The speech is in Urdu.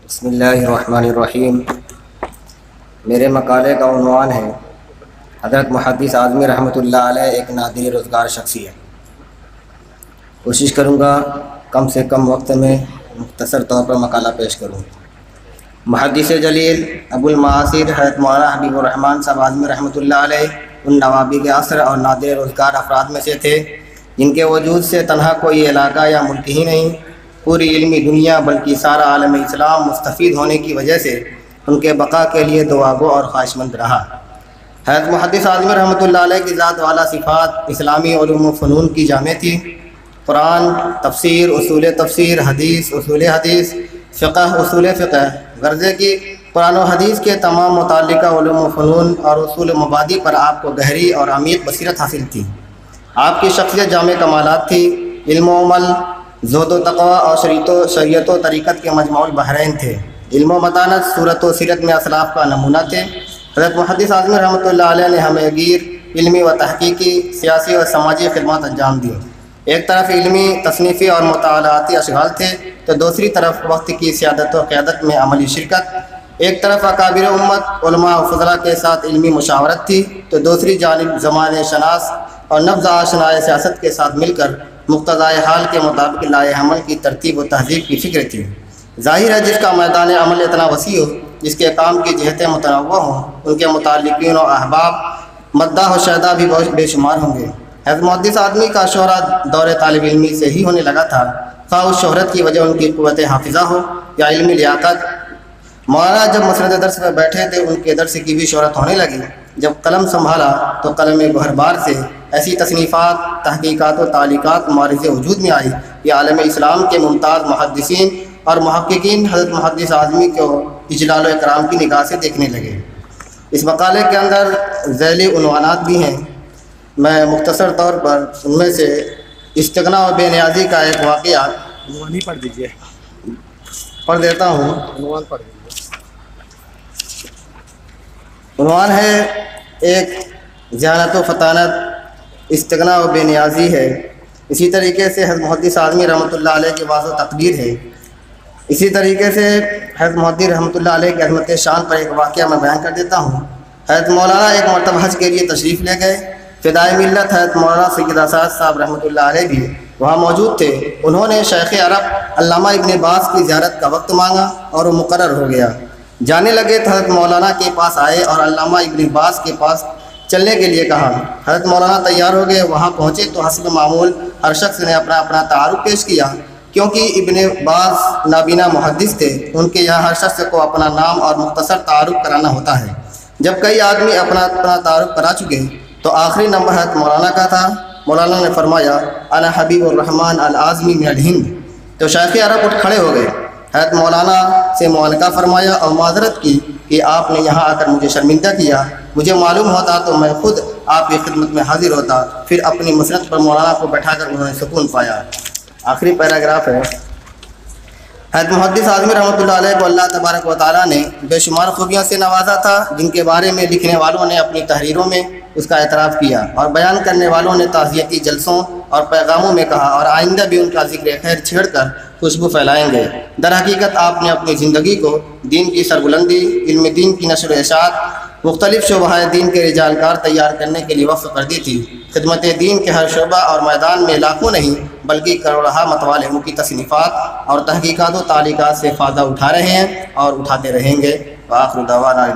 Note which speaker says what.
Speaker 1: بسم اللہ الرحمن الرحیم۔ میرے مقالے کا عنوان ہے حضرت محدث اعظمی رحمۃ اللہ علیہ ایک نادر روزگار شخصیت۔ کوشش کروں گا کم سے کم وقت میں مختصر طور پر مقالہ پیش کروں۔ محدث جلیل ابو المعاصر حضرت مولانا حبیب الرحمن صاحب اعظمی رحمۃ اللہ علیہ ان نوابغ عصر اور نادر روزگار افراد میں سے تھے جن کے وجود سے تنہا کوئی علاقہ یا ملک ہی نہیں، پوری علمی دنیا بلکہ سارا عالم اسلام مستفید ہونے کی وجہ سے ان کے بقا کے لیے دعا گو اور خواہش مند رہا۔ حضرت محدث اعظمی رحمۃ اللہ علیہ کی ذات والا صفات اسلامی علوم و فنون کی جامع تھی۔ قرآن، تفسیر، تفسیر، حدیث، اصول حدیث، فقہ، اصول فقہ، غرضے کی قرآن و حدیث کے تمام متعلقہ علوم و فنون اور اصول و مبادی پر آپ کو گہری اور عمیق بصیرت حاصل تھی۔ آپ کی شخصیت جامع کمالات تھی، علم و عمل، زہد و تقوی اور شریعت و طریقت کے مجموع البحرین تھے۔ علم و متانت، صورت و سیرت میں اسلاف کا نمونہ تھے۔ حضرت محدث اعظمی رحمۃ اللہ علیہ نے ہمیں گیر علمی و تحقیقی، سیاسی و سماجی خدمات انجام دی۔ ایک طرف علمی، تصنیفی اور مطالعاتی اشغال تھے تو دوسری طرف وقت کی سیادت و قیادت میں عملی شرکت۔ ایک طرف اکابر امت، علماء و فضلاء کے ساتھ علمی مشاورت تھی تو دوسری جانب زمانے شناس اور نبض آشنائے سیاست کے ساتھ مل کر مقتضائے حال کے مطابق لائے عمل کی ترتیب و تہذیب کی فکر تھی۔ ظاہر ہے جس کا میدان عمل اتنا وسیع ہو، جس کے کام کی جہتیں متنوع ہوں، ان کے متعلقین و احباب مداح و شہدا بھی بے شمار ہوں گے۔ حضرت محدث آدمی کا شہرہ دور طالب علمی سے ہی ہونے لگا تھا، خواہ اس شہرت کی وجہ ان کی قوت حافظہ ہو یا علمی لیاقت۔ مولانا جب مسند درس میں بیٹھے تھے ان کے درس کی بھی شہرت ہونے لگی۔ جب قلم سنبھالا تو قلم گوہربار سے ایسی تصنیفات، تحقیقات و تعلیقات معرض وجود میں آئی کہ عالم اسلام کے ممتاز محدثین اور محققین حضرت محدث اعظمی کو اجلال و اکرام کی نگاہ سے دیکھنے لگے۔ اس مقالے کے اندر ذیلی عنوانات بھی ہیں، میں مختصر طور پر ان میں سے استغنا و بے نیازی کا ایک واقعہ
Speaker 2: پڑھ دیجیے،
Speaker 1: پڑھ دیتا ہوں۔
Speaker 2: عنوان پڑھ دیجیے۔
Speaker 1: عنوان ہے ایک ذہانت و فطانت، استغنا و بے نیازی ہے۔ اسی طریقے سے حضرت محدث اعظمی رحمۃ اللہ علیہ کی واضح تقدیر ہے۔ اسی طریقے سے حضرت محدث رحمۃ اللہ علیہ کی عظمت شان پر ایک واقعہ میں بیان کر دیتا ہوں۔ حضرت مولانا ایک مرتبہ حج کے لیے تشریف لے گئے۔ فدائے ملت حضرت مولانا سید اسعد صاحب رحمۃ اللہ علیہ بھی وہاں موجود تھے۔ انہوں نے شیخ عرب علامہ ابن باز کی زیارت کا وقت مانگا اور وہ مقرر ہو گیا۔ جانے لگے تو حضرت مولانا کے پاس آئے اور علامہ ابن باز کے پاس چلنے کے لیے کہا۔ حضرت مولانا تیار ہو گئے، وہاں پہنچے تو حسب معمول ہر شخص نے اپنا تعارف پیش کیا، کیونکہ ابن باز نابینا محدث تھے، ان کے یہاں ہر شخص کو اپنا نام اور مختصر تعارف کرانا ہوتا ہے۔ جب کئی آدمی اپنا تعارف کرا چکے تو آخری نمبر حضرت مولانا کا تھا۔ مولانا نے فرمایا انا حبیب الرحمن الاعظمی من الہند، تو شیخ عرب اٹھ کھڑے ہو گئے۔ حضرت مولانا سے معانقہ فرمایا اور معذرت کی کہ آپ نے یہاں آ کر مجھے شرمندہ کیا، مجھے معلوم ہوتا تو میں خود آپ کی خدمت میں حاضر ہوتا۔ پھر اپنی مسند پر مولانا کو بیٹھا کر انہوں نے سکون پایا۔ آخری پیراگراف ہے۔ حضرت محدث اعظمی رحمۃ اللہ علیہ کو اللہ تبارک و تعالیٰ نے بے شمار خوبیوں سے نوازا تھا، جن کے بارے میں لکھنے والوں نے اپنی تحریروں میں اس کا اعتراف کیا اور بیان کرنے والوں نے تعزیتی جلسوں اور پیغاموں میں کہا، اور آئندہ بھی ان کا ذکر خیر چھیڑ کر خوشبو پھیلائیں گے۔ در حقیقت آپ نے اپنی زندگی کو دین کی سربلندی، علم دین کی نشر و اشاعت، مختلف شعبہ دین کے رجال کار تیار کرنے کے لیے وقف کر دی تھی۔ خدمت دین کے ہر شعبہ اور میدان میں لاکھوں نہیں بلکہ کروڑہ متوالوں کی تصنیفات اور تحقیقات و تعلیقات سے فائدہ اٹھا رہے ہیں اور اٹھاتے رہیں گے۔ وآخر دعوانا